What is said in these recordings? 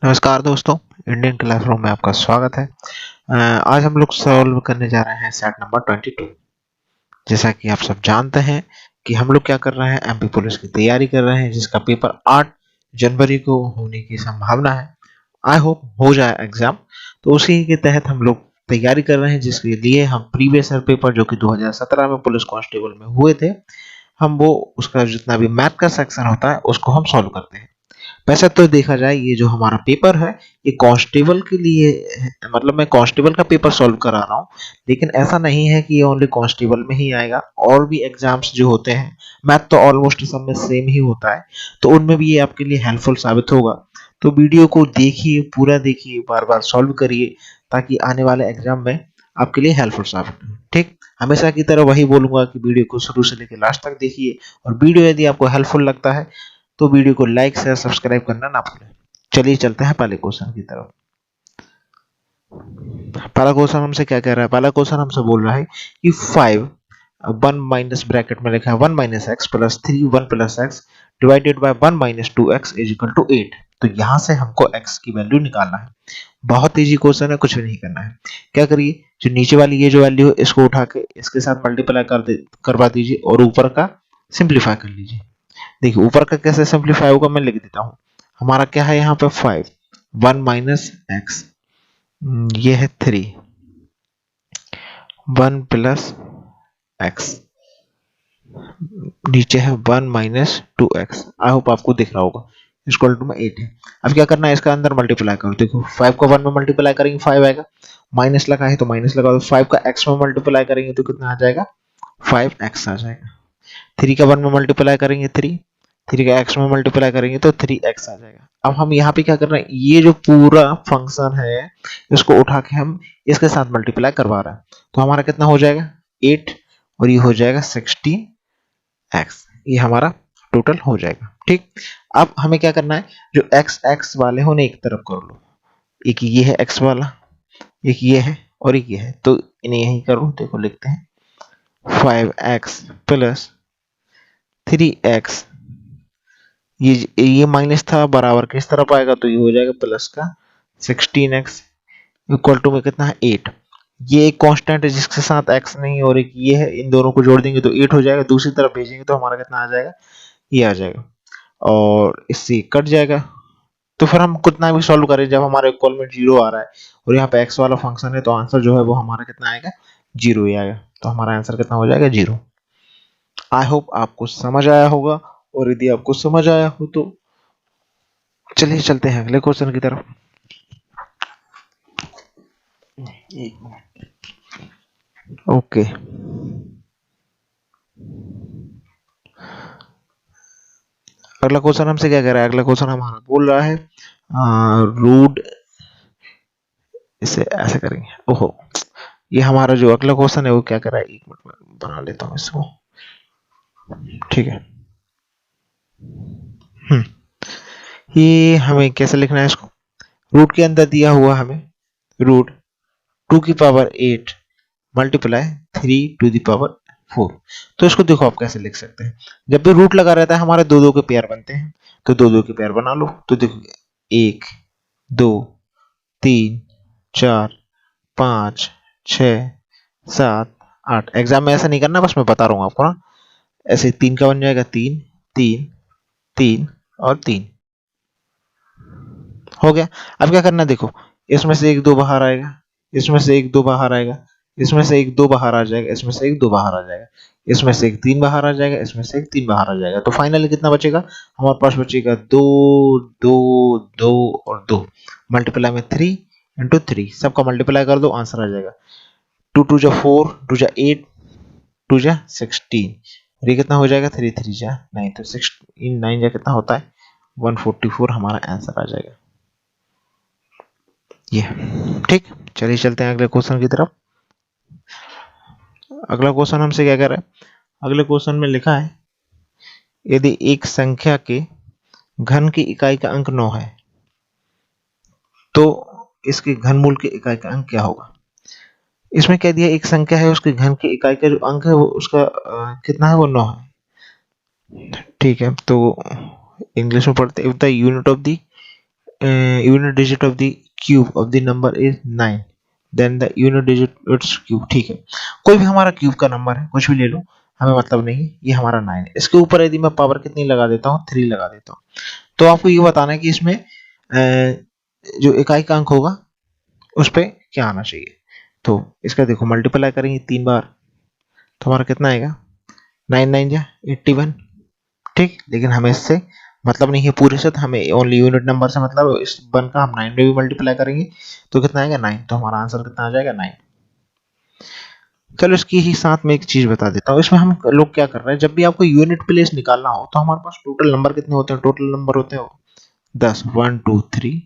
नमस्कार दोस्तों, Indian classroom में आपका स्वागत है। आज हम लोग सॉल्व करने जा रहे हैं सेट नंबर 22। जैसा कि आप सब जानते हैं कि हम लोग क्या कर रहे हैं, एमपी पुलिस की तैयारी कर रहे हैं, जिसका पेपर 8 जनवरी को होने की संभावना है। आई होप हो जाए एग्जाम। तो उसी के तहत हम लोग तैयारी कर रहे हैं, जिसके लिए हम प्रीवियस ईयर पेपर जो कि 2017 में पुलिस कांस्टेबल में हुए थे, हम वो उसका जितना भी मैथ का सेक्शन होता है उसको हम सॉल्व करते हैं। वैसे तो देखा जाए, ये जो हमारा पेपर है ये कांस्टेबल के लिए है, मतलब मैं कांस्टेबल का पेपर सॉल्व करा रहा हूँ। लेकिन ऐसा नहीं है कि ये ओनली कांस्टेबल में ही आएगा, और भी एग्जाम्स जो होते हैं, मैथ तो ऑलमोस्ट सब में सेम ही होता है, तो उनमें भी ये आपके लिए हेल्पफुल साबित होगा। तो वीडियो को देखिए, पूरा देखिए, बार बार सॉल्व करिए, ताकि आने वाले एग्जाम में आपके लिए हेल्पफुल साबित हो। ठीक, हमेशा की तरह वही बोलूंगा कि वीडियो को शुरू से लेकर लास्ट तक देखिए, और वीडियो यदि आपको हेल्पफुल लगता है तो वीडियो को लाइक शेयर सब्सक्राइब करना ना भूलें। चलिए चलते हैं पहले क्वेश्चन की तरफ। पहला क्वेश्चन हमसे क्या कह रहा है? पहला क्वेश्चन हमसे बोल रहा है कि 5 1 माइनस ब्रैकेट में लिखा है 1 minus x plus 3 1 plus x divided by 1 minus 2x is equal to 8। तो यहां से हमको x की वैल्यू निकालना है। बहुत इजी क्वेश्चन है, कुछ भी नहीं करना है। क्या करिए, जो नीचे वाली ये जो वैल्यू है इसको उठा के इसके साथ मल्टीप्लाई करवा दीजिए, और ऊपर का सिंप्लीफाई कर लीजिए। देखिए ऊपर का कैसे सिंप्लीफाई होगा, मैं लिख देता हूँ। हमारा क्या है यहाँ पे 5 1 माइनस एक्स, ये है 3 1 प्लस एक्स, नीचे है 1 माइनस 2x। आई होप आपको दिख रहा होगा, इक्वल टू में 8 है। अब क्या करना है, इसका अंदर मल्टीप्लाई करो। देखो 5 को 1 में मल्टीप्लाई करेंगे 5 आएगा, माइनस लगा है तो माइनस लगा दो। 5 का x में मल्टीप्लाई करेंगे तो कितना आ जाएगा, 5x आ जाएगा। 3 का 1 में मल्टीप्लाई करेंगे 3, 3 का x में मल्टीप्लाई करेंगे तो 3x आ जाएगा। अब हम यहाँ पे क्या कर रहे हैं, ये जो पूरा फंक्शन है इसको उठा के हम इसके साथ मल्टीप्लाई करवा रहे हैं, तो हमारा कितना हो जाएगा 8, और ये हो जाएगा 16x। ये हमारा टोटल हो जाएगा। ठीक, अब हमें क्या करना है, जो x x वाले होने एक तरफ कर लो, एक ये है x वाला, एक ये है और एक ये है, तो इन्हें यहीं करो। देखो लिखते हैं 5x प्लस 3x, ये माइनस था, बराबर किस तरफ आएगा तो ये हो जाएगा प्लस का 16x इक्वल टू में कितना है 8। ये एक कांस्टेंट है जिसके साथ x नहीं और एक ये है, इन दोनों को जोड़ देंगे तो 8 हो जाएगा। दूसरी तरफ भेजेंगे तो हमारा कितना आ जाएगा, ये आ जाएगा, और इससे कट जाएगा। तो फिर हम कितना भी सॉल्व करें, जब हमारे इक्वल में 0 आ रहा है और यहाँ पे x वाला फंक्शन है, तो आंसर जो है वो हमारा कितना आएगा, 0 ही आएगा। तो हमारा आंसर कितना हो जाएगा, 0। आई होप आपको समझ आया होगा, और यदि आपको समझ आया हो तो चलिए चलते हैं अगले क्वेश्चन की तरफ। ओके, अगला क्वेश्चन हमसे क्या कह रहा है? अगला क्वेश्चन हमारा बोल रहा है रूट, इसे ऐसे करेंगे। ओहो, ये हमारा जो अगला क्वेश्चन है वो क्या कर रहा है, एक मिनट में बना लेता हूँ इसको। ठीक है, ये हमें कैसे लिखना है इसको, रूट के अंदर दिया हुआ हमें रूट 2 की power 8 multiply 3 to the power 4। तो इसको देखो आप कैसे लिख सकते हैं, जब भी रूट लगा रहता है हमारे दो दो के पेयर बनते हैं, तो दो दो के पेयर बना लो। तो देखो 1 2 3 4 5 6 7 8। एग्जाम में ऐसा नहीं करना, बस मैं बता रहा हूँ आपको ना। ऐसे 3 का बन जाएगा 3 3 3 और 3 हो गया। अब क्या करना है, देखो इसमें से एक दो बाहर आएगा, इसमें से एक दो बाहर आएगा, इसमें से एक दो बाहर आ जाएगा, इसमें से एक दो बाहर आ जाएगा, इसमें से एक 3 बाहर आ जाएगा, इसमें से एक 3 बाहर आ जाएगा। तो फाइनली कितना बचेगा, हमारे पास बचेगा 2 2 2 और 2। मल्टीप्लाई में 3 इंटू 3, सबका मल्टीप्लाई कर दो, आंसर आ जाएगा 2 2 जा 4 2 जा 8 2 जा 16, और ये कितना हो जाएगा 3 3 जा 9, तो 16 9 जा कितना होता है 144, हमारा आंसर आ जाएगा ये। ठीक, चलिए चलते हैं अगले क्वेश्चन की तरफ। अगला क्वेश्चन हमसे क्या कर रहा है, अगले क्वेश्चन में लिखा है यदि एक संख्या के घन की इकाई का अंक 9 है तो इसके घनमूल की इकाई का अंक क्या होगा। इसमें क्या दिया, एक संख्या है, उसके घन की इकाई का जो अंक है वो उसका कितना है, वो 9 है। ठीक है, तो इंग्लिश में पढ़ते हैं the unit of the unit digit of the cube of the number is 9, then the unit digit its cube. ठीक है, कोई भी हमारा क्यूब का नंबर है, कुछ भी ले लो, हमें मतलब नहीं है, ये हमारा 9 है। इसके ऊपर यदि मैं पावर कितनी लगा देता हूँ, 3 लगा देता हूँ, तो आपको ये बताना है कि इसमें जो इकाई का अंक होगा उस पर क्या आना चाहिए। तो इसका देखो मल्टीप्लाई करेंगे 3 बार तो हमारा कितना आएगा, 9 9 जा 81। ठीक, लेकिन हमें इससे मतलब नहीं है पूरे से, तो हमें ओनली यूनिट नंबर से मतलब, इस 1 का हम 9 में भी मल्टीप्लाई करेंगे तो कितना आएगा 9, तो हमारा आंसर कितना आ जाएगा 9। चलो इसकी ही साथ में एक चीज बता देता हूँ, इसमें हम लोग क्या कर रहे हैं, जब भी आपको यूनिट प्लेस निकालना हो तो हमारे पास टोटल नंबर कितने होते हैं, टोटल नंबर होते हैं 10, 1 2 3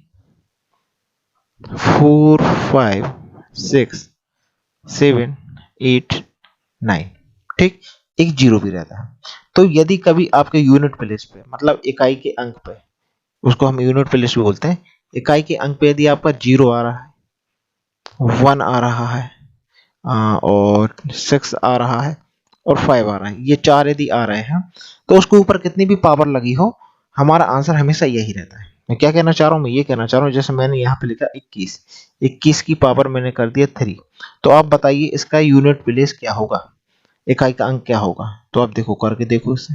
4 5 6 7 8 9। ठीक, एक जीरो भी रहता है। तो यदि कभी आपके यूनिट प्लेस पे मतलब इकाई के अंक पे, उसको हम यूनिट प्लेस भी बोलते हैं, इकाई के अंक पे यदि आपका 0 आ रहा है, 1 आ रहा है, और 6 आ रहा है और 5 आ रहा है, ये 4 यदि आ रहे हैं तो उसके ऊपर कितनी भी पावर लगी हो, हमारा आंसर हमेशा यही रहता है। मैं क्या कहना चाह रहा हूँ, मैं ये कहना चाह रहा हूँ, जैसे मैंने यहाँ पे लिखा 21, 21 की पावर मैंने कर दिया 3, तो आप बताइए इसका यूनिट प्लेस क्या होगा, इकाई का अंक क्या होगा। तो आप देखो करके देखो इसे,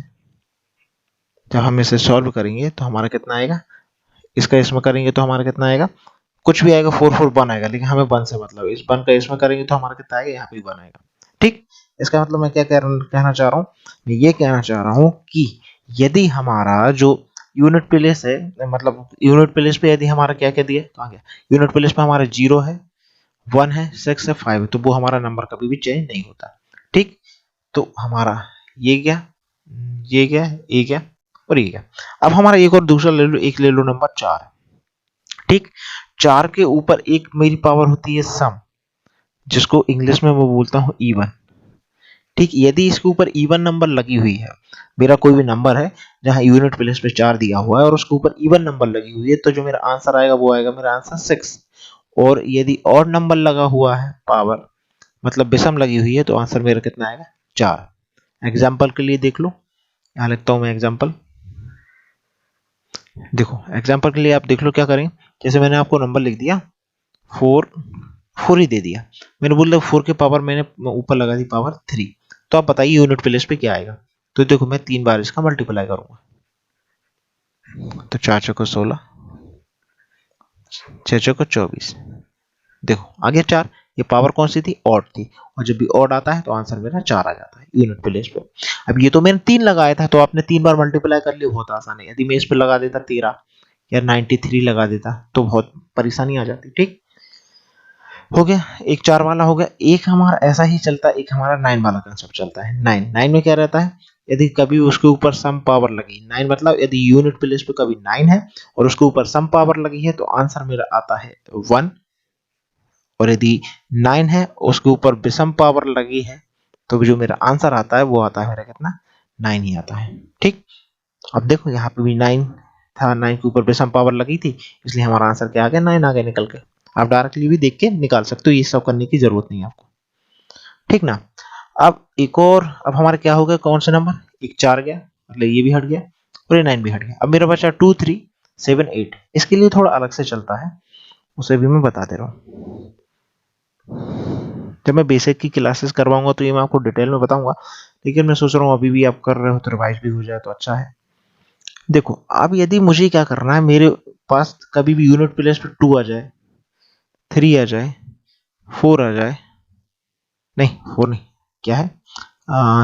जब हम इसे सॉल्व करेंगे तो हमारा कितना आएगा, इसका इसमें करेंगे तो हमारा कितना आएगा, कुछ भी आएगा 4 4 1 आएगा, लेकिन हमें 1 से मतलब, इस 1 का इसमें करेंगे तो हमारा कितना आएगा, यहाँ पे 1 आएगा। ठीक, इसका मतलब मैं क्या कहना चाह रहा हूँ, मैं ये कहना चाह रहा हूँ कि यदि हमारा जो यूनिट प्लेस है, मतलब यूनिट प्लेस पे यदि हमारा क्या क्या दिया, कहाँ गया, यूनिट प्लेस पे हमारा 0 है, 1 है, 6 है, 5 है, तो वो हमारा नंबर कभी भी चेंज नहीं होता। ठीक, तो हमारा ये क्या, ये क्या, ये क्या और ये क्या। अब हमारा एक और दूसरा ले लो, एक ले लो नंबर 4। ठीक, 4 के ऊपर एक मेरी पावर होती है सम, जिसको इंग्लिश में मैं बोलता हूँ इवन। ठीक, यदि इसके ऊपर इवन नंबर लगी हुई है, मेरा कोई भी नंबर है जहां यूनिट प्लेस पे 4 दिया हुआ है और उसके ऊपर इवन नंबर लगी हुई है, तो जो मेरा आंसर आएगा वो आएगा मेरा आंसर 6। और यदि और नंबर लगा हुआ है, पावर मतलब विषम लगी हुई है, तो आंसर मेरा कितना आएगा 4। एग्जाम्पल के लिए देख लो, यहाँ लिखता हूँ मैं एग्जाम्पल। देखो एग्जाम्पल के लिए आप देख लो क्या करें, जैसे मैंने आपको नंबर लिख दिया 4, 4 ही दे दिया, मैंने बोल 4 के पावर मैंने ऊपर लगा दी पावर 3, तो आप बताइए यूनिट प्लेस पे क्या आएगा। तो देखो मैं 3 बार इसका मल्टीप्लाई करूंगा, तो 4 चौको 16, 6 चौको 24, देखो आ गया 4। ये पावर कौन सी थी, ऑड थी, और जब भी ऑड आता है तो आंसर मेरा 4 आ जाता है यूनिट प्लेस पे। अब ये तो मैंने 3 लगाया था, तो आपने 3 बार मल्टीप्लाई कर लिया, बहुत आसान है। यदि मैं इस पे लगा देता 13 या 93 लगा देता तो बहुत परेशानी आ जाती। ठीक, हो गया, एक 4 वाला हो गया। एक हमारा ऐसा ही चलता है, एक हमारा 9 वाला कंसेप्ट चलता है। 9 में क्या रहता है, यदि कभी उसके ऊपर सम पावर लगी, 9 मतलब यदि यूनिट प्लेस पे कभी 9 है और उसके ऊपर सम पावर लगी है, तो आंसर मेरा आता है 1। और यदि 9 है उसके ऊपर विषम पावर लगी है, तो जो मेरा आंसर आता है वो आता है मेरा कितना, 9 ही आता है। ठीक, अब देखो यहाँ पे भी 9 था, 9 के ऊपर विषम पावर लगी थी, इसलिए हमारा आंसर क्या आ गया, 9 आ गया निकल के। आप डायरेक्टली भी देख के निकाल सकते हो, ये सब करने की जरूरत नहीं है आपको। ठीक ना, अब एक और, अब हमारा क्या हो गया, कौन सा नंबर, एक 4 गया, मतलब ये भी हट गया और ये 9 भी हट गया। अब मेरा बचा 2 3 7 8, इसके लिए थोड़ा अलग से चलता है, उसे भी मैं बता दे रहा हूँ। जब मैं बेसिक की क्लासेस करवाऊंगा तो ये मैं आपको डिटेल में बताऊंगा, लेकिन मैं सोच रहा हूँ अभी भी आप कर रहे हो तो रिवाइज भी हो जाए तो अच्छा है। देखो अब यदि मुझे क्या करना है, मेरे पास कभी भी यूनिट प्लेस पे 2 आ जाए, 3 आ जाए, 4 आ जाए, नहीं 4 नहीं, क्या है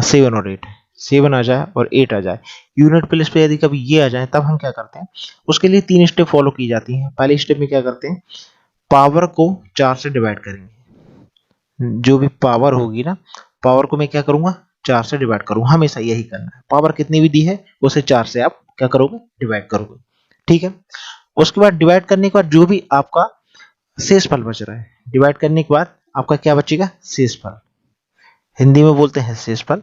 7 और 8, 7 आ जाए और 8 आ जाए, यूनिट प्लेस पे यदि कभी ये आ जाए, तब हम क्या करते हैं, उसके लिए 3 स्टेप फॉलो की जाती हैं। पहले स्टेप में क्या करते हैं, पावर को 4 से डिवाइड करेंगे, जो भी पावर होगी ना, पावर को मैं क्या करूंगा, 4 से डिवाइड करूंगा, हमेशा यही करना है। पावर कितनी भी दी है उसे 4 से आप क्या करोगे, डिवाइड करोगे। ठीक है, उसके बाद डिवाइड करने के बाद जो भी आपका शेषफल बच रहा है, डिवाइड करने के बाद आपका क्या बचेगा, शेषफल। हिंदी में बोलते हैं शेषफल,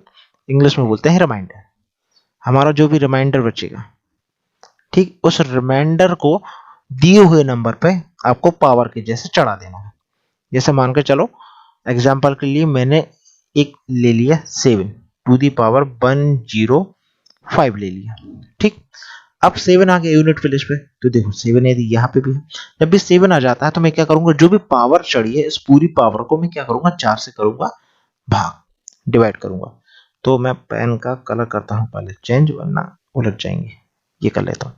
इंग्लिश में बोलते हैं रिमाइंडर। हमारा जो भी रिमाइंडर बचेगा, ठीक, उस रिमाइंडर को दिए हुए नंबर पे आपको पावर के जैसे चढ़ा देना है। जैसे मान के चलो एग्जाम्पल के लिए मैंने एक ले लिया 7 टू दी पावर 105 ले लिया। ठीक, अब 7 आ गया यूनिट प्लेस पे, तो देखो 7 यदि यहाँ पे भी है, जब भी 7 आ जाता है तो मैं क्या करूंगा, जो भी पावर चढ़ी है इस पूरी पावर को मैं क्या करूंगा, 4 से करूंगा भाग, डिवाइड करूंगा। तो मैं पेन का कलर करता हूं पहले चेंज, वरना उलझ जाएंगे। ये कर लेता हूं।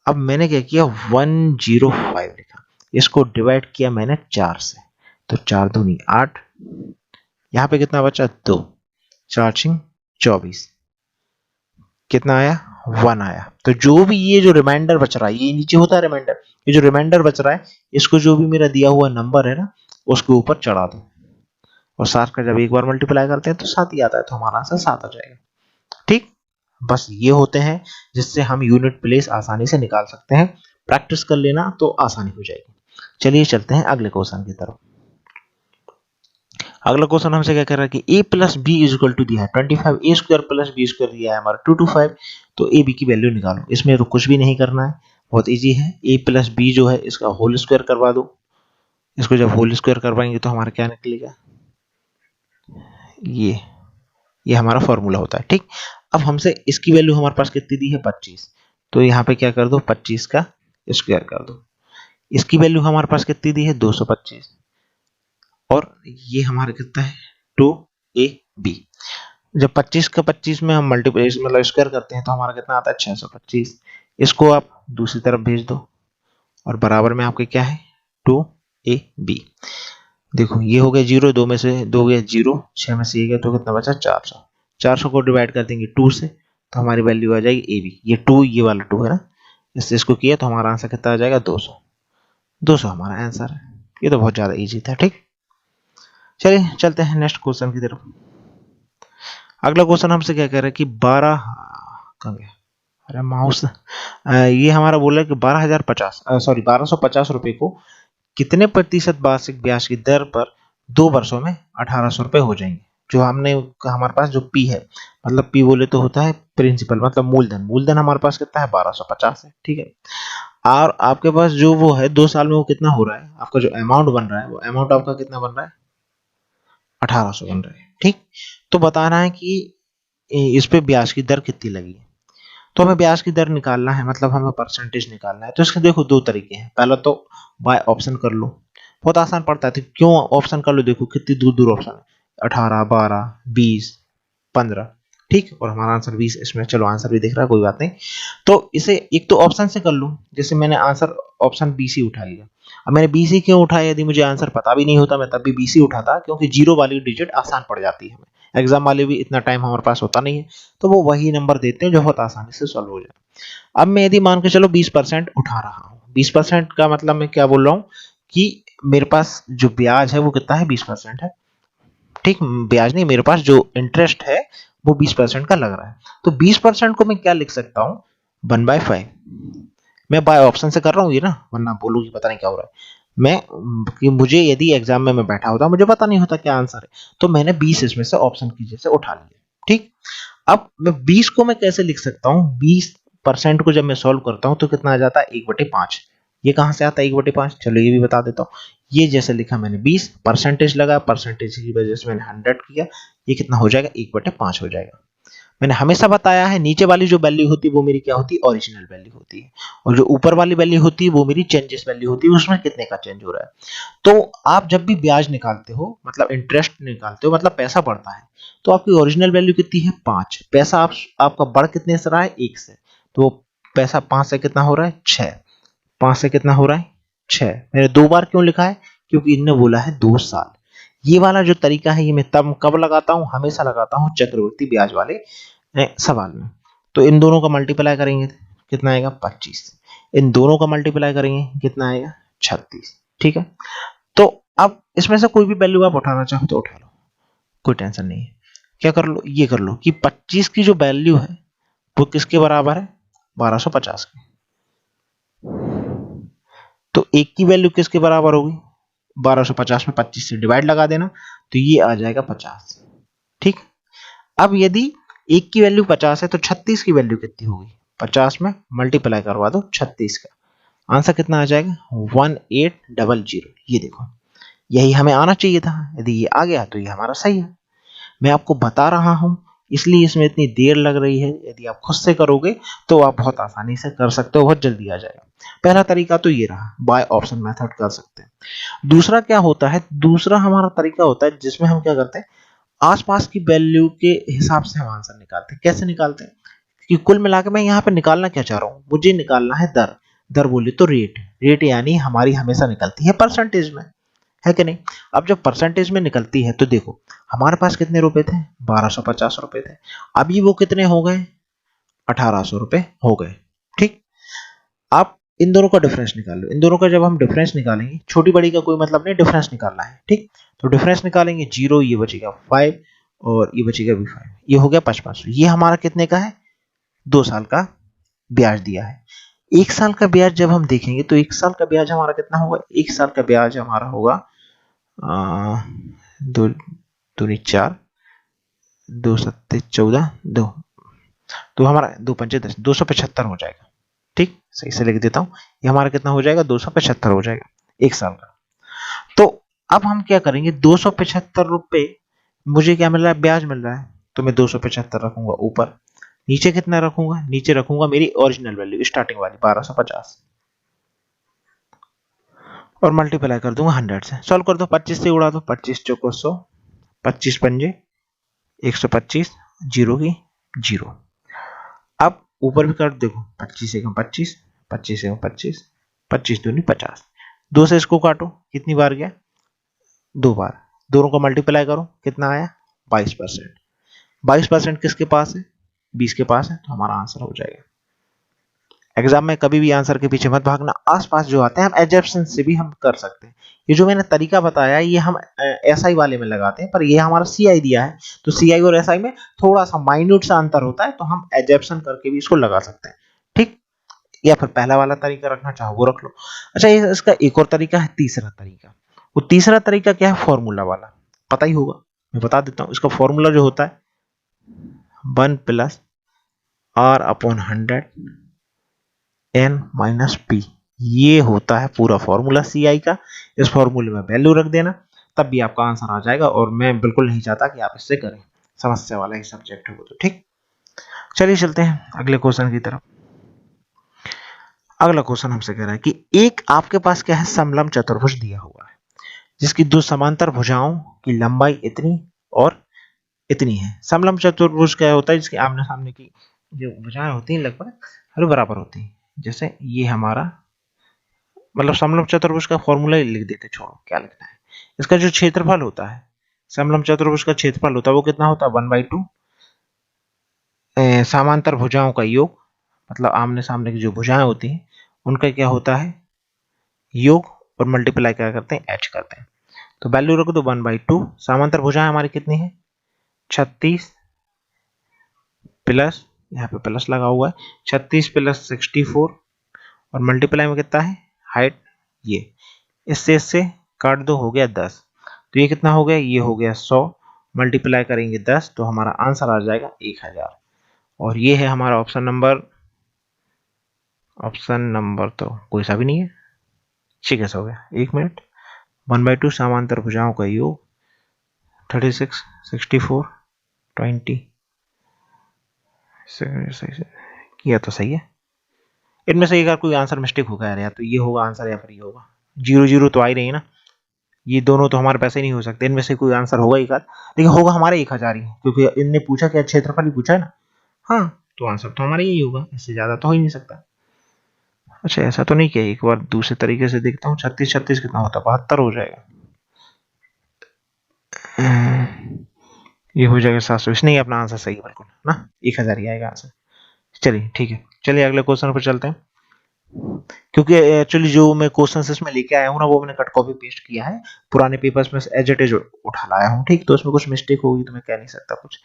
अब मैंने क्या किया, 105 लिखा, इसको डिवाइड किया मैंने 4 से, तो 4 दूनी 8, यहाँ पे कितना बचा 2, 4 छिंग 24, कितना आया 1 आया। तो जो भी ये जो रिमाइंडर बच रहा है, ये नीचे होता है रिमाइंडर, ये जो रिमाइंडर बच रहा है इसको जो भी मेरा दिया हुआ नंबर है ना उसके ऊपर चढ़ा दो, और 7 का जब एक बार मल्टीप्लाई करते हैं तो 7 ही आता है, तो हमारा आंसर 7 आ जाएगा। ठीक, बस ये होते हैं जिससे हम यूनिट प्लेस आसानी से निकाल सकते हैं। प्रैक्टिस कर लेना तो आसानी हो जाएगी। चलिए चलते हैं अगले क्वेश्चन की तरफ। अगला क्वेश्चन हमसे क्या कर रहा है कि a plus b is equal to दिया है 25, a square plus b square दिया है हमारा 225, तो ए बी की वैल्यू निकालो। इसमें तो कुछ भी नहीं करना है, बहुत इजी है। a प्लस बी जो है इसका होल स्क्वायर करवा दो, इसको जब होल स्क्वायर करवाएंगे तो हमारा क्या निकलेगा, ये हमारा फॉर्मूला होता है। ठीक, अब हमसे इसकी वैल्यू हमारे पास कितनी दी है 25, तो यहाँ पे क्या कर दो 25 का स्क्वायर कर दो। इसकी वैल्यू हमारे पास कितनी दी है 225, और ये हमारा कितना है 2ab। जब 25 का 25 में हम मल्टीप्लाई मतलब स्क्वायर करते हैं तो हमारा कितना आता है 625। इसको आप दूसरी तरफ भेज दो, और बराबर में आपके क्या है 2ab। देखो ये हो गया 0, 2 में से 2 गया 0, 6 में से 1 गया तो कितना बचा 400। 400 को डिवाइड कर देंगे 2 से तो हमारी वैल्यू आ जाएगी ab। ये 2, ये वाला 2 है ना, इससे इसको किया तो हमारा आंसर कितना आ जाएगा 200। 200 हमारा आंसर है। ये तो बहुत ज्यादा इजी था। ठीक, चलिए चलते हैं नेक्स्ट क्वेश्चन की तरफ। अगला क्वेश्चन हमसे क्या कह रहा है कि 12 कहाँ गया, अरे माउस, ये हमारा बोल रहा है कि 1250 रुपए को कितने प्रतिशत वार्षिक ब्याज की दर पर 2 वर्षों में 1800 रुपए हो जाएंगे। जो हमने हमारे पास जो पी है, मतलब पी बोले तो होता है प्रिंसिपल, मतलब मूलधन। मूलधन हमारे पास कितना है 1250 है। ठीक है, और आपके पास जो वो है 2 साल में वो कितना हो रहा है, आपका जो अमाउंट बन रहा है वो अमाउंट आपका कितना बन रहा है 1800 बन रहा है। ठीक, तो बताना है कि इस पे ब्याज की दर कितनी लगी है। तो हमें ब्याज की दर निकालना है, मतलब हमें परसेंटेज निकालना है। तो इसके देखो 2 तरीके हैं। पहला तो बाय ऑप्शन कर लो, बहुत आसान पड़ता है। तो क्यों ऑप्शन कर लो, देखो कितनी दूर दूर ऑप्शन है, 18, 12, 20, 15। ठीक, और हमारा आंसर 20 इसमें, चलो आंसर भी दिख रहा है कोई बात नहीं। तो इसे एक तो ऑप्शन से कर लो, जैसे मैंने आंसर ऑप्शन बी सी उठा लिया। अब मैंने बी सी क्यों उठाया, यदि मुझे आंसर पता भी नहीं होता मैं तब भी बी सी उठाता, क्योंकि जीरो वाली डिजिट आसान पड़ जाती है। एग्जाम वाले भी इतना टाइम हमारे पास होता नहीं है, तो वो वही नंबर देते हैं जो बहुत आसानी से सॉल्व हो जाए। अब मैं यदि मान के चलो 20% उठा रहा हूँ, 20% का मतलब मैं क्या बोल रहा हूँ कि मेरे पास जो ब्याज है वो कितना है 20% है। ठीक, ब्याज नहीं, मेरे पास जो इंटरेस्ट है वो 20% का लग रहा है। तो 20% को मैं क्या लिख सकता हूँ 1/5। मैं बाय ऑप्शन से कर रहा हूँ ये ना, वरना बोलूंगी पता नहीं क्या हो रहा है। मैं कि मुझे यदि एग्जाम में मैं बैठा होता मुझे पता नहीं होता क्या आंसर है, तो मैंने 20 इसमें से ऑप्शन की जैसे उठा लिया। ठीक, अब मैं 20 को मैं कैसे लिख सकता हूँ, 20% को जब मैं सॉल्व करता हूँ तो कितना आ जाता है 1/5। ये कहां से आता है 1/5, चलो ये भी बता देता हूँ। ये जैसे लिखा मैंने 20 परसेंटेज लगा, परसेंटेज की वजह से मैंने 100 किया, ये कितना हो जाएगा 1/5 हो जाएगा। मैंने हमेशा बताया है नीचे वाली जो वैल्यू होती है वो मेरी क्या होती है ओरिजिनल वैल्यू होती है, और जो ऊपर वाली वैल्यू होती है वो मेरी चेंजेस वैल्यू होती है, उसमें कितने का चेंज हो रहा है। तो आप जब भी ब्याज निकालते हो, मतलब इंटरेस्ट निकालते हो, मतलब पैसा बढ़ता है, तो आपकी ओरिजिनल वैल्यू कितनी है 5, पैसा आपका बढ़ कितने से रहा है 1 से, तो वो पैसा 5 से कितना हो रहा है 6, 5 से कितना हो रहा है 6। मैंने 2 बार क्यों लिखा है, क्योंकि इनने बोला है 2 साल। ये वाला जो तरीका है ये मैं तब कब लगाता हूँ, हमेशा लगाता हूँ चक्रवृद्धि ब्याज वाले सवाल में। तो इन दोनों का मल्टीप्लाई करेंगे कितना आएगा 25, इन दोनों का मल्टीप्लाई करेंगे कितना आएगा 36। ठीक है, तो अब इसमें से कोई भी वैल्यू आप उठाना चाहो तो उठा लो, कोई टेंशन नहीं है। क्या कर लो, ये कर लो कि 25 की जो वैल्यू है वो किसके बराबर है 1250 के। तो एक की वैल्यू किसके बराबर होगी 1250 में 25 से डिवाइड लगा देना, तो ये आ जाएगा 50। ठीक, अब यदि एक की वैल्यू 50 है तो 36 की वैल्यू कितनी होगी, 50 में मल्टीप्लाई करवा दो 36 का, आंसर कितना आ जाएगा 1800। ये देखो यही हमें आना चाहिए था, यदि ये आ गया तो ये हमारा सही है। मैं आपको बता रहा हूं इसलिए इसमें इतनी देर लग रही है। यदि आप खुद से करोगे तो आप बहुत आसानी से कर सकते हो, बहुत जल्दी आ जाएगा। पहला तरीका तो ये रहा, बाय ऑप्शन मेथड कर सकते हैं। दूसरा क्या होता है, दूसरा हमारा तरीका होता है जिसमें हम क्या करते हैं, आसपास की वैल्यू के हिसाब से हम आंसर निकालते हैं। कैसे निकालते हैं कि कुल मिला के मैं यहाँ पे निकालना क्या चाह रहा हूँ, मुझे निकालना है दर। दर बोले तो रेट, रेट यानी हमारी हमेशा निकलती है परसेंटेज में, है कि नहीं। अब जब परसेंटेज में निकलती है तो देखो हमारे पास कितने रुपए थे, 1250 रुपए थे। अभी वो कितने हो गए, 1800 रुपए हो गए। ठीक, आप इन दोनों का डिफरेंस निकाल लो। इन दोनों का जब हम डिफरेंस निकालेंगे, छोटी बड़ी का कोई मतलब नहीं, डिफरेंस निकालना है। ठीक, तो डिफरेंस निकालेंगे, 0 ये बचेगा 5 और ये बचेगा भी 5, ये हो गया 5500। ये हमारा कितने का है, 2 साल का ब्याज दिया है। 1 साल का ब्याज जब हम देखेंगे तो 1 साल का ब्याज हमारा कितना होगा, 1 साल का ब्याज हमारा होगा 2 दूनी 4, 2 सत्ते 14, 2 तो हमारा 2 पंचे 10, 275 हो जाएगा। ठीक, सही से लिख देता हूं, ये हमारा कितना हो जाएगा, 275 हो जाएगा 1 साल का। तो अब हम क्या करेंगे, 275 रुपए मुझे क्या मिल रहा है, ब्याज मिल रहा है, तो मैं 275 रखूंगा ऊपर। नीचे कितना रखूंगा, नीचे रखूंगा मेरी ओरिजिनल वैल्यू स्टार्टिंग वाली 1250 और मल्टीप्लाई कर दूंगा 100 से। सॉल्व कर दो, 25 से उड़ा दो, 25 चौको 100, 25 पंजे 125, जीरो की जीरो। अब ऊपर भी कर देखो, 25 से 25, 25 से 25, 25 दूनी 50, 2 से इसको काटो, कितनी बार गया, 2 बार। दोनों को मल्टीप्लाई करो, कितना आया 22%। 22% किसके पास है, 20 के पास है, तो हमारा आंसर हो जाएगा। एग्जाम में कभी भी आंसर के पीछे मत भागना, आसपास जो आते हैं हम एजम्पशन से भी हम कर सकते हैं। ये जो मैंने तरीका बताया ये हम एसआई वाले में लगाते हैं, पर ये हमारा सीआई दिया है, तो सीआई और एसआई में थोड़ा सा माइन्यूट सा अंतर होता है, तो हम एजम्पशन करके भी इसको लगा सकते हैं। ठीक, या फिर पहला वाला तरीका रखना चाहो वो रख लो। अच्छा, ये इसका एक और तरीका है, तीसरा तरीका। वो तीसरा तरीका क्या है, फॉर्मूला वाला, पता ही होगा, मैं बता देता हूँ। इसका फॉर्मूला जो होता है 1 plus r upon 100 n minus p, ये होता है पूरा फॉर्मूला सीआई का। इस फॉर्मूले में वैल्यू रख देना, तब भी आपका आंसर आ जाएगा। और मैं बिल्कुल नहीं चाहता कि आप इससे करें, समस्या वाला ही सब्जेक्ट है वो तो। ठीक, चलिए चलते हैं अगले क्वेश्चन की तरफ। अगला क्वेश्चन हमसे कह रहा है कि एक आपके पास क्या है, समलंब चतुर्भुज दिया हुआ है जिसकी दो समांतर भुजाओं की लंबाई इतनी और इतनी है। समलंब चतुर्भुज क्या होता है, जिसके आमने सामने की जो भुजाएं होती हैं लगभग हर बराबर होती हैं। जैसे ये हमारा मतलब समलंब चतुर्भुज का फॉर्मूला ही लिख देते, छोड़ो क्या लिखना है। इसका जो क्षेत्रफल होता है, समलंब चतुर्भुज का क्षेत्रफल होता है वो कितना होता है, 1/2 समांतर भुजाओं का योग, मतलब आमने सामने की जो भुजाएं होती हैं उनका क्या होता है योग, और मल्टीप्लाई क्या करते हैं, एच करते हैं। तो वैल्यू रख दो 1/2। समांतर भुजाएं हमारी कितनी है, 36 प्लस, यहाँ पे प्लस लगा हुआ है, 36 प्लस 64 और मल्टीप्लाई में कितना है हाइट, ये इससे काट दो, हो गया 10। तो ये कितना हो गया, ये हो गया 100, मल्टीप्लाई करेंगे 10 तो हमारा आंसर आ जाएगा 1000। और ये है हमारा ऑप्शन नंबर तो कोई सा भी नहीं है, ठीक है, हो गया। 1 मिनट, 1/2 समांतर भुजाओं का योग 36, 64, 20 किया तो सही है। इनमें से अगर कोई आंसर मिस्टेक होगा यार, या तो ये होगा आंसर या फिर ये होगा। 0 तो आ ही रही है ना, ये दोनों तो हमारे पैसे नहीं हो सकते, इनमें से कोई आंसर होगा एक आध, लेकिन होगा हमारे 1000 ही, क्योंकि इनने पूछा क्या, क्षेत्रफल ही पूछा है ना। हाँ, तो आंसर तो हमारा यही होगा, इससे ज्यादा तो हो ही नहीं सकता। अच्छा, ऐसा तो नहीं किया, एक बार दूसरे तरीके से देखता हूँ। 36 36 कितना होता है, 72 हो जाएगा। ये हो जाएगा 720। नहीं, अपना आंसर सही है बिल्कुल ना, 1000 ही आएगा आंसर। चलिए ठीक है, चलिए अगले क्वेश्चन पर चलते हैं। क्योंकि एक्चुअली जो मैं क्वेश्चन इसमें लेके आया हूँ ना, वो मैंने कट कॉपी पेस्ट किया है, पुराने पेपर्स में एज इट इज उठा लाया हूँ। ठीक, तो उसमें कुछ मिस्टेक होगी तो मैं कह नहीं सकता कुछ।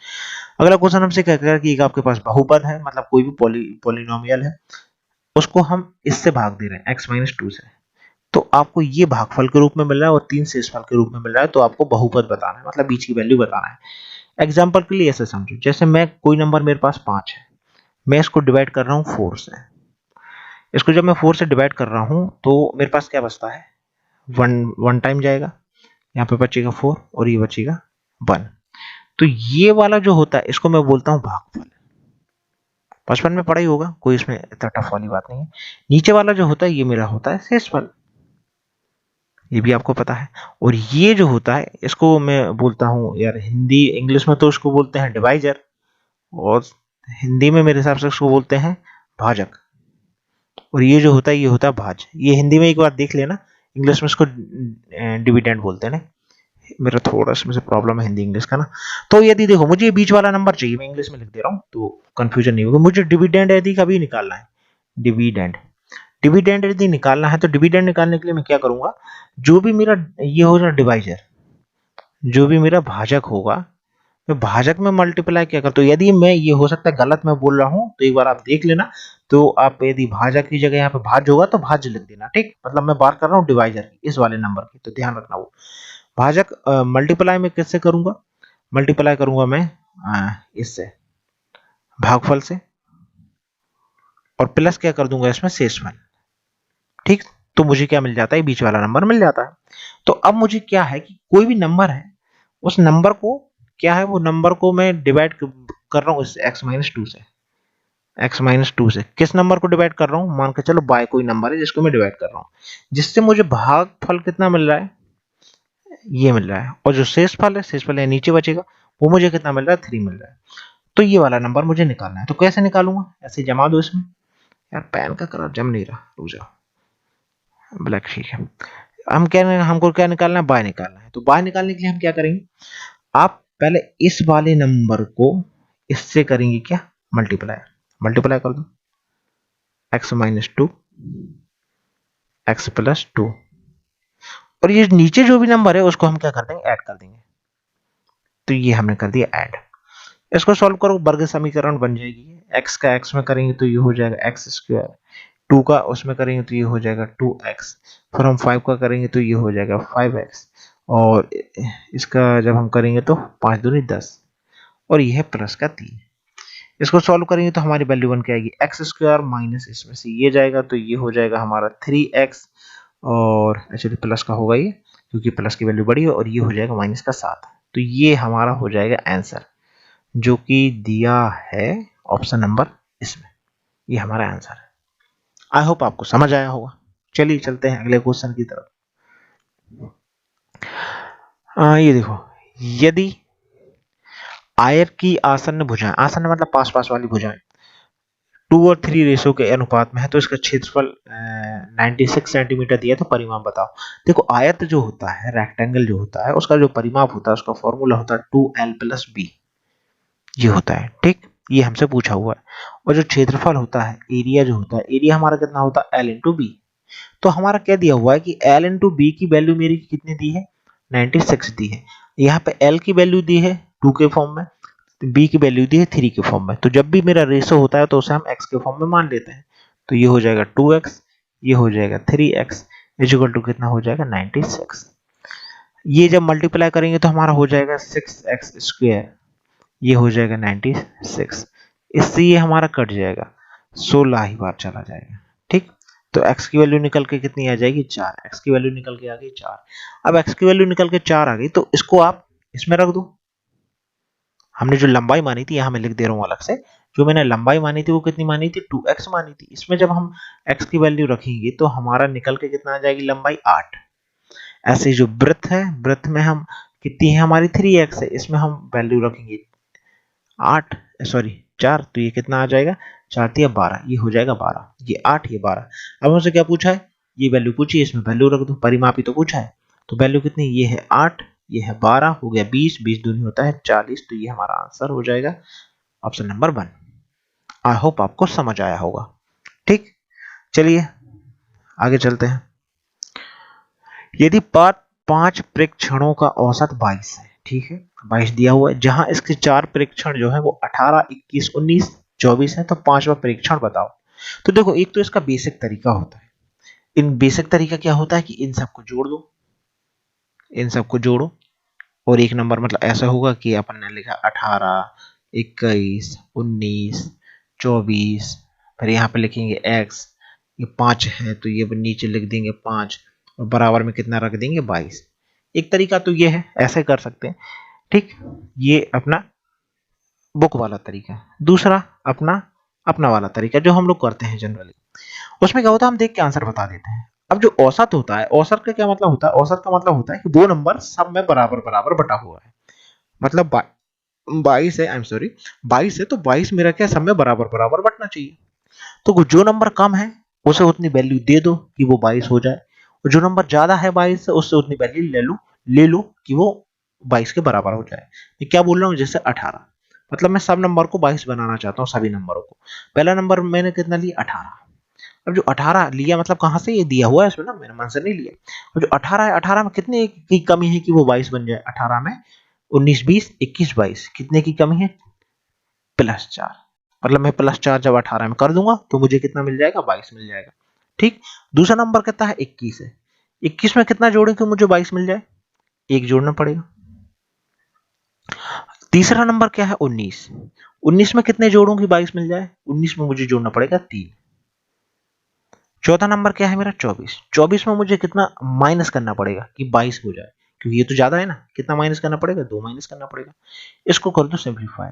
अगला क्वेश्चन हमसे क्या कह कि एक आपके पास बहुपद है, मतलब कोई भी पॉलिनोमियल है, उसको हम इससे भाग दे रहे हैं x-2 से, तो आपको ये भागफल के रूप में मिल रहा है और 3 शेषफल के रूप में मिल रहा है, तो आपको बहुपद बताना है, मतलब बीच की वैल्यू बताना है। एग्जाम्पल के लिए ऐसे समझो, जैसे मैं कोई नंबर मेरे पास 5 है, मैं इसको डिवाइड कर रहा हूँ 4 से। इसको जब मैं 4 से डिवाइड कर रहा हूँ तो मेरे पास क्या बचता है, 1 टाइम जाएगा, यहाँ पे बचेगा 4 और ये बचेगा 1। तो ये वाला जो होता है इसको मैं बोलता हूं भागफल। बचपन में पढ़ा ही होगा, कोई इसमें इतना टफ वाली बात नहीं है। नीचे वाला जो होता है ये मेरा होता है शेषफल, ये भी आपको पता है। और ये जो होता है इसको मैं बोलता हूँ यार, हिंदी इंग्लिश में तो उसको बोलते हैं डिवाइजर, और हिंदी में मेरे हिसाब से उसको बोलते हैं भाजक। और ये जो होता है ये होता है भाज। ये हिंदी में एक बार देख लेना, इंग्लिश में इसको डिविडेंड बोलते हैं ना। मेरा थोड़ा इसमें से प्रॉब्लम है हिंदी इंग्लिश का ना। तो यदि देखो मुझे ये बीच वाला नंबर चाहिए, मैं इंग्लिश में लिख दे रहा हूँ तो कंफ्यूजन नहीं होगा। मुझे डिविडेंड यदि कभी निकालना है, डिविडेंड डिविडेंड यदि निकालना है, तो डिविडेंड निकालने के लिए मैं क्या करूंगा, जो भी मेरा ये होगा डिवाइजर, जो भी मेरा भाजक होगा, मैं भाजक में मल्टीप्लाई क्या करता हूँ। यदि मैं ये हो सकता है गलत मैं बोल रहा हूँ तो एक बार आप देख लेना। तो आप यदि भाजक की जगह यहाँ पे भाज होगा तो भाज लिख देना, ठीक। मतलब मैं बात कर रहा हूँ डिवाइजर की, इस वाले नंबर की, तो ध्यान रखना। वो भाजक मल्टीप्लाई में किससे करूंगा, मल्टीप्लाई करूंगा मैं इससे, भागफल से, और प्लस क्या कर दूंगा इसमें, शेषफल, ठीक। तो मुझे क्या मिल जाता है, बीच वाला नंबर मिल जाता है। तो अब मुझे क्या है कि कोई भी नंबर है, उस नंबर को क्या है, वो नंबर को मैं डिवाइड कर रहा हूँ इस x-2 से। x-2 से किस नंबर को डिवाइड कर रहा हूँ, मान के चलो बाय कोई नंबर है जिसको मैं डिवाइड कर रहा हूँ, जिससे मुझे भागफल कितना मिल रहा है, ये मिल रहा है। और जो शेषफल है, शेषफल है नीचे बचेगा, वो मुझे कितना मिल रहा है, 3 मिल रहा है। तो ये वाला नंबर मुझे निकालना है। तो कैसे निकालूंगा, ऐसे जमा दो इसमें। यार पेन का कलर जम नहीं रहा, रुक जाओ, ब्लैक ठीक है। हमको क्या निकालना है, बाय निकालना है। तो बाय निकालने के लिए हम क्या करेंगे, आप पहले इस वाले नंबर को इससे करेंगे क्या, मल्टीप्लाई, मल्टीप्लाई कर दो, x-2 x+2, और ये नीचे जो भी नंबर है उसको हम क्या कर देंगे, ऐड कर देंगे। तो ये हमने कर दिया ऐड। इसको सॉल्व करो, वर्ग समीकरण बन जाएगी। x का x में करेंगे तो ये हो जाएगा x², 2 का उसमें करेंगे तो ये हो जाएगा 2x, फिर हम 5 का करेंगे तो ये हो जाएगा 5x, और इसका जब हम करेंगे तो 5 दूनी 10, और ये है प्लस का 3। इसको सॉल्व करेंगे तो हमारी वैल्यू बन के आएगी x² माइनस इसमें से ये जाएगा तो ये हो जाएगा हमारा 3x, और एक्चुअली प्लस का होगा ये क्योंकि प्लस की वैल्यू बड़ी है, और ये हो जाएगा माइनस का 7। तो ये हमारा हो जाएगा आंसर, जो कि दिया है ऑप्शन नंबर इसमें। ये हमारा आंसर है। आई होप आपको समझ आया होगा। चलिए चलते हैं अगले क्वेश्चन की तरफ। ये देखो, यदि आयत की आसन्न भुजाएं, आसन्न मतलब पास पास वाली भुजाएं 2 और 3 रेशो के अनुपात में है, तो इसका क्षेत्रफल 96 सेंटीमीटर दिया, तो परिमाप बताओ। देखो आयत जो होता है, रेक्टेंगल जो होता है, उसका जो परिमाप होता है, उसका फॉर्मूला होता है 2l+b, ये होता है, ठीक। ये हमसे पूछा हुआ है। और जो क्षेत्रफल होता है, एरिया जो होता है, एरिया हमारा कितना होता है, l×b। तो हमारा क्या दिया हुआ है कि l×b की वैल्यू मेरी कितनी दी है, 96 दी है। यहाँ पे l की वैल्यू दी है 2 के फॉर्म में, b की वैल्यू दी है 3 के फॉर्म में। तो जब भी मेरा रेशो होता है तो उसे हम x के फॉर्म में मान लेते हैं। तो ये हो जाएगा 2x, ये हो जाएगा 3x, इक्वल टू कितना हो जाएगा, 96। ये जब मल्टीप्लाई करेंगे तो हमारा हो जाएगा 6x², ये हो जाएगा 96। इससे ये हमारा कट जाएगा, 16 ही बार चला जाएगा, ठीक। तो x की वैल्यू निकल के कितनी आ जाएगी, 4। x की वैल्यू निकल के आ गई 4। अब x की वैल्यू निकल के 4 आ गई, तो इसको आप इसमें रख दो। हमने जो लंबाई मानी थी, यहां मैं लिख दे रहा हूं अलग से, जो मैंने लंबाई मानी थी वो कितनी मानी थी, 2x मानी थी। इसमें जब हम x की वैल्यू रखेंगे तो हमारा निकल के कितना आ जाएगी, लंबाई 8। ऐसे जो वृत्त है, वृत्त में हम कितनी है हमारी, 3x है, इसमें हम वैल्यू रखेंगे 8, सॉरी 4, तो ये कितना आ जाएगा, 4 या 12, ये हो जाएगा 12, ये 8, ये 12। अब हमसे क्या पूछा है, ये वैल्यू पूछी है, इसमें वैल्यू रख दो, परिमापी तो पूछा है। तो वैल्यू कितनी, ये है 8, ये है 12, हो गया 20, 20 दूनी होता है 40। तो ये हमारा आंसर हो जाएगा ऑप्शन नंबर 1। आई होप आपको समझ आया होगा, ठीक। चलिए आगे चलते हैं। यदि 5 प्रेक्षणों का औसत 22 है, ठीक है, 22 दिया हुआ है, जहां इसके 4 प्रेक्षण जो है वो 18, 21, 19, 24 है, तो 5वां प्रेक्षण बताओ। तो देखो, एक तो इसका बेसिक तरीका होता है। इन बेसिक तरीका क्या होता है कि इन सबको जोड़ दो, इन सबको जोड़ो, और एक नंबर मतलब ऐसा होगा कि अपन ने लिखा 18, 21, 19, 24, फिर यहाँ पे लिखेंगे x, ये 5 है तो ये नीचे लिख देंगे 5, और बराबर में कितना रख देंगे, 22। एक तरीका तो ये है, ऐसे कर सकते हैं। ठीक, ये अपना बुक वाला तरीका है। दूसरा अपना अपना वाला तरीका जो हम लोग करते हैं जनरली, उसमें क्या होता है हम देख के आंसर बता देते हैं। अब जो औसत होता है, औसत का क्या मतलब होता है, औसत का मतलब होता है कि वो नंबर सब में बराबर बराबर बटा हुआ है। मतलब 22 है, आई एम सॉरी 22 है तो 22 मेरा क्या सब में बराबर बराबर बटना चाहिए। तो जो नंबर कम है उसे उतनी वैल्यू दे दो कि वो 22 हो जाए, और जो नंबर ज्यादा है 22 से उससे उतनी वैल्यू ले लो कि वो 22 के बराबर हो जाए। ये क्या बोल रहा हूँ, जैसे 18, मतलब मैं सब नंबर को 22 बनाना चाहता हूँ, सभी नंबरों को। पहला नंबर मैंने कितना लिया, 18। अब जो 18 लिया मतलब कहाँ से, ये दिया हुआ है इसमें ना, मैंने मन से नहीं लिया। और जो 18 है, 18 में कितने की कमी है कि वो 22 बन जाए, 18 में 19 20 21 22 कितने की कमी है, +4। मतलब मैं +4 जब 18 में कर दूंगा तो मुझे कितना मिल जाएगा, 22 मिल जाएगा। ठीक, दूसरा नंबर कितना है, 21 है। 21 में कितना जोड़ें कि मुझे 22 मिल जाए, एक जोड़ना पड़ेगा। तीसरा नंबर क्या है, 19। 19 में कितने जोड़ूं कि 22 मिल जाए, 19 में मुझे जोड़ना पड़ेगा 3। चौथा नंबर क्या है मेरा, 24। 24 में मुझे कितना माइनस करना पड़ेगा कि 22 हो जाए, क्योंकि ये तो ज्यादा है ना, कितना माइनस करना पड़ेगा, 2 माइनस करना पड़ेगा। इसको कर दो सिंप्लीफाई,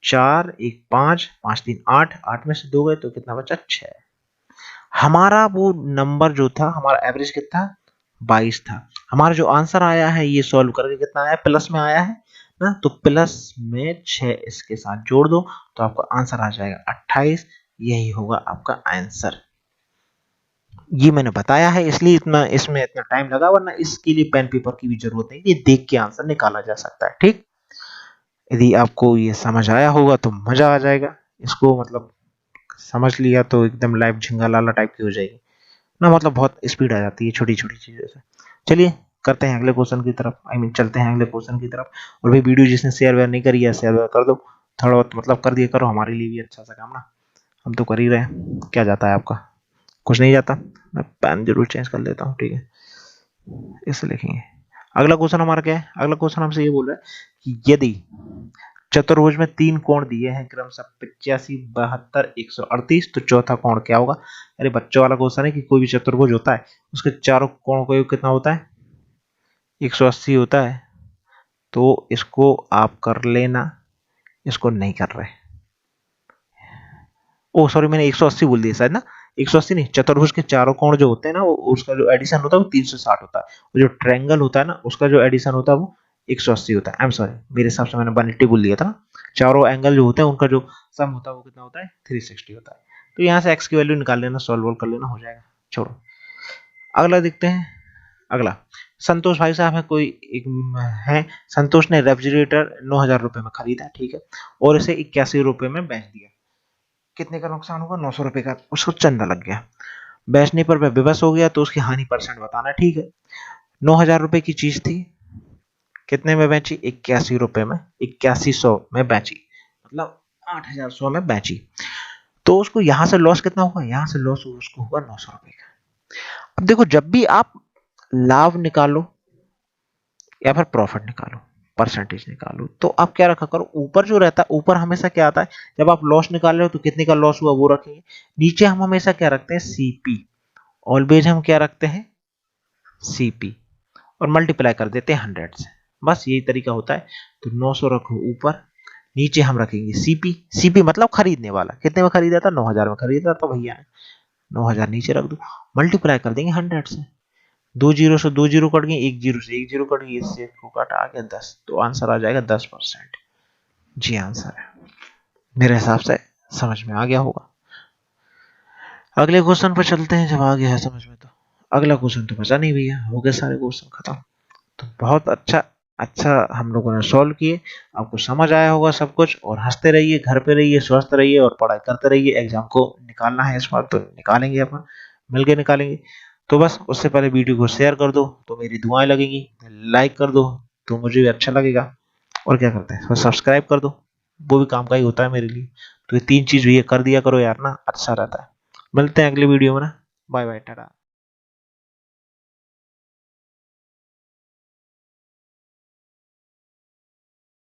4 1 5 5 3 8, 8 में से 2 गए तो कितना बचा, 6। हमारा वो नंबर जो था, हमारा एवरेज कितना, 22 था। हमारा जो आंसर आया है ये सॉल्व करके कितना आया, प्लस में आया है ना, तो प्लस में 6 इसके साथ जोड़ दो तो आपका आंसर आ जाएगा 28। यही होगा आपका आंसर। ये मैंने बताया है इसलिए इतना इसमें इतना टाइम लगा, वरना इसके लिए पेन पेपर की भी जरूरत नहीं, ये देख के आंसर निकाला जा सकता है। ठीक, यदि आपको ये समझ आया होगा तो मजा आ जाएगा, इसको मतलब समझ लिया तो एकदम लाइव झिंगा लाला टाइप की हो जाएगी ना, मतलब बहुत स्पीड आ जाती है छोटी छोटी चीजों से। चलिए करते हैं अगले क्वेश्चन की तरफ, आई मीन चलते हैं अगले क्वेश्चन की तरफ। और भाई वीडियो जिसने शेयर वेयर नहीं करी है, शेयर वेयर कर दो, थोड़ा बहुत मतलब कर दिया करो, हमारे लिए भी अच्छा सा काम ना, हम तो कर ही रहे हैं, क्या जाता है आपका, कुछ नहीं जाता। मैं पेन जरूर चेंज कर लेता हूँ, ठीक है, इसे लिखेंगे। अगला क्वेश्चन हमारा क्या है, अगला क्वेश्चन हमसे ये बोल रहा है कि यदि चतुर्भुज में 3 कोण दिए हैं क्रमशः 85 72 138, तो चौथा कोण क्या होगा। अरे बच्चों वाला क्वेश्चन है कि कोई भी चतुर्भुज होता है उसके चारों कोणों का योग कितना होता है, 180 होता है। तो इसको आप कर लेना, इसको नहीं कर रहे, ओ सॉरी मैंने 180 बोल दिया शायद ना, 180 नहीं, चतुर्भुज के चारों कोण जो होते हैं ना, वो उसका जो एडिशन होता है वो 360 होता है, और जो ट्रायंगल होता है ना उसका जो एडिशन होता है वो 180 होता है। आई एम सॉरी, मेरे हिसाब से मैंने 180 बोल दिया था ना। चारों एंगल जो होते हैं उनका जो सम होता है वो कितना होता है, 360 होता है। तो यहाँ से x की वैल्यू निकाल लेना, सॉल्व कर लेना, हो जाएगा। छोड़ो, अगला देखते हैं। अगला संतोष भाई साहब है, कोई एक है, संतोष ने रेफ्रिजरेटर 9,000 रुपए में खरीदा, ठीक है, और इसे 81 रुपए में बेच दिया। कितने का नुकसान होगा, 900 रुपए का उसको चंदा लग गया। बेचने पर वह बेबस हो गया तो उसकी हानि % बताना, ठीक है। 9,000 रुपए की चीज थी, कितने में बेची, 81 रुपए में, 8100 में बेची, मतलब 8,100 में बेची। तो उसको यहां से लॉस कितना होगा, यहां से लॉस उसको होगा 900 रुपए का। अब देखो जब भी आप लाभ निकालो या फिर प्रॉफिट निकालो, परसेंटेज निकालो, तो आप क्या रखा करो, ऊपर जो रहता है, ऊपर हमेशा क्या आता है, जब आप लॉस निकाल रहे हो तो कितने का लॉस हुआ वो रखेंगे। नीचे हम हमेशा क्या रखते हैं, सीपी, ऑलवेज हम क्या रखते हैं, सीपी, और मल्टीप्लाई कर देते हैं 100 से, बस यही तरीका होता है। तो 900 रखो ऊपर, नीचे हम रखेंगे सीपी, सीपी मतलब खरीदने वाला, कितने में खरीदा था, 9,000 में खरीदा था भैया, 9,000 नीचे रख दो, मल्टीप्लाई कर देंगे 100 से, 2 जीरो से 2 जीरो कट गए, 1 जीरो से 1 जीरो कट गई, इससे को काटा आ गया 10, तो आंसर आ जाएगा 10%। जी आंसर है, मेरे हिसाब से समझ में आ गया होगा। अगले क्वेश्चन पर चलते हैं, जब आ गया है समझ में तो। अगला क्वेश्चन तो बचा नहीं भैया, हो गए सारे क्वेश्चन खत्म। तो बहुत अच्छा अच्छा हम लोगों ने सॉल्व किए, आपको समझ आया होगा सब कुछ, और हंसते रहिए, घर पे रहिए, स्वस्थ रहिए, और पढ़ाई करते रहिए। एग्जाम को निकालना है इस बार तो निकालेंगे, अपन मिलके निकालेंगे। तो बस उससे पहले वीडियो को शेयर कर दो तो मेरी दुआएं लगेंगी, लाइक कर दो तो मुझे भी अच्छा लगेगा, और क्या करते हैं सब्सक्राइब कर दो, वो भी काम का ही होता है मेरे लिए। तो ये 3 चीज भी ये कर दिया करो यार ना, अच्छा रहता है। मिलते हैं अगली वीडियो में ना, बाय बाय, टाटा।